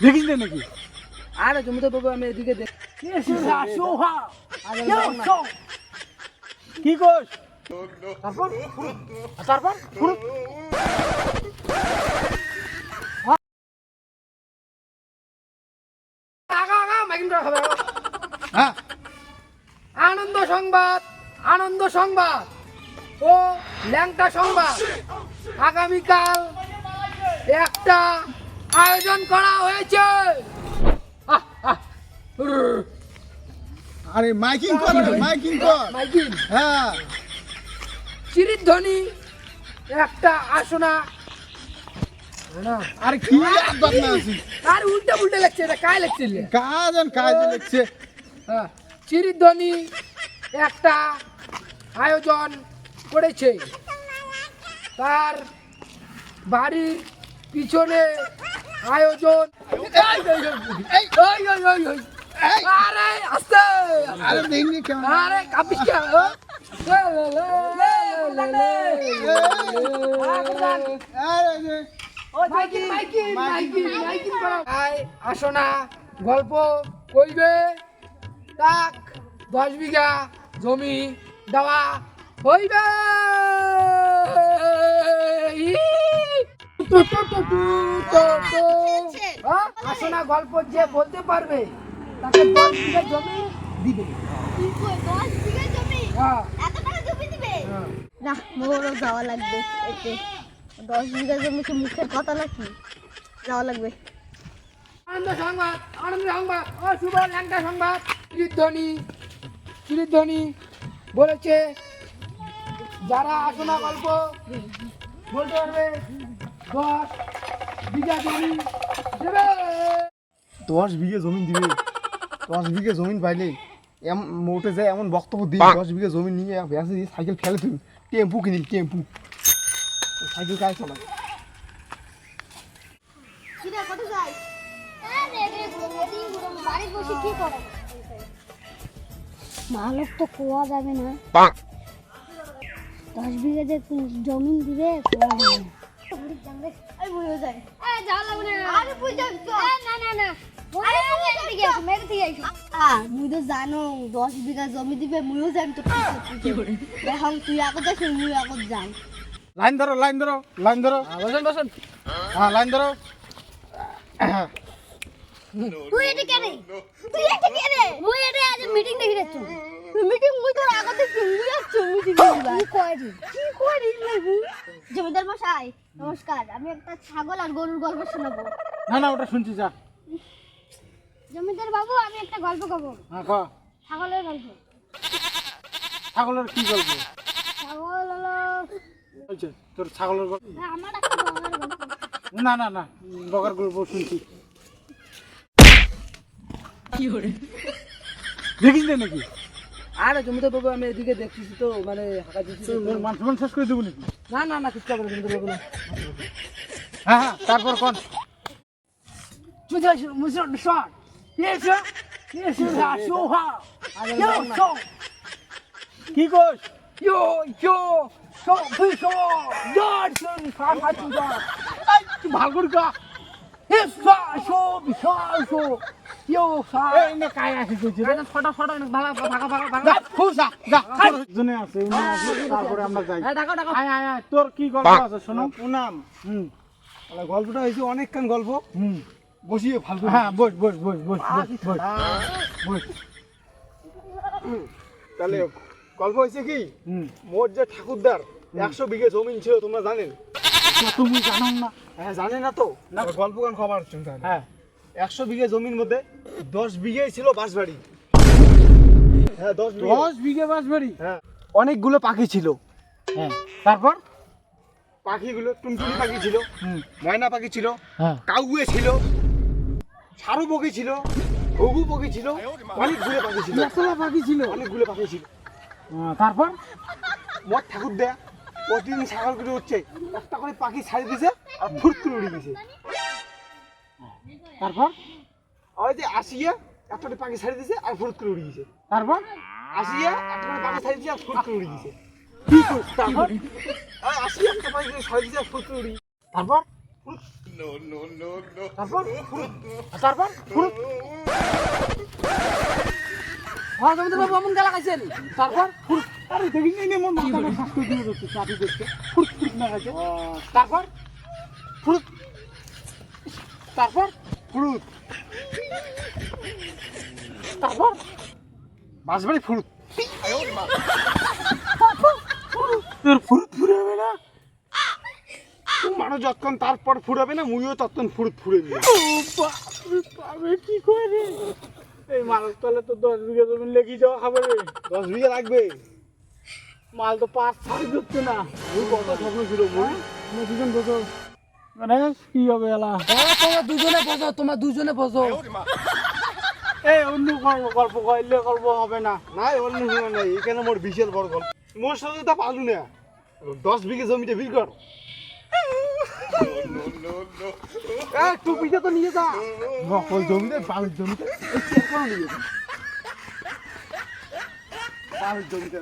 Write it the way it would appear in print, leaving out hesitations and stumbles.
দেখিস না নাকি? আরে তুমি তো বাবু আমি এদিকে দেখ কি কোস? তারপর তারপর হ্যাঁ আনন্দ সংবাদ, আনন্দ সংবাদ ও ল্যাংটা সংবাদ। আগামীকাল একটা আয়োজন করা হয়েছে। আরে মাইকিং কর, মাইকিং কর। মাইকিং হ্যাঁ চিরিধ্বনি একটা আসনা আরে কি বদনা আছি? আর উল্টা উল্টা লাগছে, এটা কায় লাগছে? কাজ লিখছে। হ্যাঁ, চিরিধ্বনি একটা আয়োজন করেছে। তার বাড়ির পিছনে আয়োজন। আরে আস্তে আরে দেখনি কেমন? আরে কাপিস কে? আসো না, গল্প কইবে। তাক 10 বিঘা জমি দেওয়া হইবে। আসো না, গল্প যে বলতে পারবে তাকে 10 বিঘা জমি দিবে। হ্যাঁ না মোরও যাওয়া লাগবে। এতে 10 বিঘা জমিতে মুখের কথা নাকি, যাওয়া লাগবে। আনন্দ সংবাদ, আনন্দ সংবাদ ও শুভ ল্যাংটা সংবাদ। চিরিধ্বনি বলেছে যারা আসনা গল্প বলতে পারবে 10 বিঘা জমি দেবে। 10 বিঘা জমি দিবে। 10 বিঘা জমি পাইলে মোটে যায় এমন বক্তব্য দিয়ে 10 বিঘা জমি নিয়ে ব্যাসে দিয়ে সাইকেল ফেলে তুমি টেম্পু কিনি, টেম্পু সাইকেল কাজ চালায়। মালক তো কোয়া যাবে না, 10 বিঘা যে জমিন দিবে কোয়া যাবে না। মুই তো জানো 10 বিঘা জমি দিবে, মুইও জানি তো এখন তুই আগত যাস, মুই আগত যাই। লাইন ধরো, লাইন ধরো, লাইন ধরো। বসেন বসেন। হ্যাঁ লাইন ধরো। তুই এটা কেন? তুই এটা কেন? মুই এটা আজ মিটিং দেখি যাচ্ছি। মিটিং মুই তোর আগতে মুই আসছি মিটিং দিবা। কি করি লাগু? জমিদার মশাই নমস্কার, আমি একটা ছাগল আর গরুর গল্প শোনাবো। না না ওটা শুনছি যা। জমিদার বাবু আমি একটা গল্প কব। হ্যাঁ ক। ছাগলের গল্প। ছাগলের কি গল্প? ছাগল হলো বলছে তোর ছাগলের গল্প? আমার একটা বগার গল্প। না না না বগার গল্প শুনছি। দেখিস না নাকি? আরে তুমি তো বাবু আমি এদিকে দেখতেছি তো, মানে হাঁকা দিচ্ছি। মান শেষ করে দেবো নাকি? না না না, কিছু করে তুমি তো বাবু না। হ্যাঁ হ্যাঁ তারপর কোন? কি কোস? ভাল করে কা। তারপরে আমরা যাই। তোর কি গল্প আছে শোনো? নাম গল্পটা হয়েছে অনেকক্ষণ গল্প। বসিয়ে ভালো। হ্যাঁ বস বস বস বস বস বস বস। তাহলে গল্প হয়েছে কি, মোট যে ঠাকুরদার 100 বিঘে জমিন ছিল তোমরা জানেন? তুমি জানো না? হ্যাঁ জানে না তো, গল্প গান খবর শুনতে। হ্যাঁ 100 বিঘে জমির মধ্যে 10 বিঘেই ছিল বাঁশবাড়ি। হ্যাঁ 10 বিঘে বাঁশবাড়ি। হ্যাঁ অনেকগুলো পাখি ছিল। হ্যাঁ তারপর পাখিগুলো টুনটুনি পাখি ছিল, ময়না পাখি ছিল, হ্যাঁ কাউয়ে ছিল, সারু পাখি ছিল, ঘুঘু পাখি ছিল, অনেকগুলো পাখি ছিল, এতলা পাখি ছিল। অনেকগুলো পাখি ছিল। তারপর মোট ঠাকুর দেয়া প্রতিদিন ছাগল করে উঠছে, একটা করে পাখি ছাড়ি দিছে আর ফুট করে উড়ে গেছে। তারপর ওই যে আসিয়া একটা করে পাখি ছাড়ি দিছে আর ফুট করে উড়ে গেছে। তারপর আসিয়া একটা করে পাখি ছাড়ি দিছে আর ফুট করে উড়ে গেছে। কি করছ? তারপর আসিয়া একটা পাখি ছাড়ি দিছে আর ফুট করে উড়ে গেছে। তারপর তারপর ফুরুত। আর তারপর ফুরুত। হ্যাঁ জমিদার বাবু এমন গালা খাইছেন তারপর ফুরুত। আরে দেখিস নি মন মাথা স্বাস্থ্য দিয়ে যাচ্ছে চাবি দেখতে ফুরুত ফুরুত না গেছে। তারপর ফুরুত। তারপর ফুরুত। তারপর বাঁশবাড়ি ফুরুত। তোর ফুরুত ফুরাবে না মানুষ যতক্ষণ তারপর ফুরাবে না মুইও ততক্ষণ ফুরুত ফুরে দিবে। পাবে কি করে এই মানুষ তাহলে তো 10 বিঘা জমি লেগে যাওয়া খাবে রে। 10 বিঘা লাগবে মাল তো 5-6 ধরছে না। ওই কত স্বপ্ন ছিল বল তুমি দুজন বসো মানে কি হবে এলা। তোমরা দুজনে বসো, তোমরা দুজনে বসো। এই অন্য গল্প কইলে গল্প হবে না। না অন্য শুনে নাই এখানে মোর বিশাল বড় গল্প। মোর সাথে তা পালু না 10 বিঘা জমিতে বিল কর। টুপিটা তো নিয়ে যা ওই জমিতে বাড়ির জমিতে চেক করে নিয়ে যা বাড়ির জমিতে।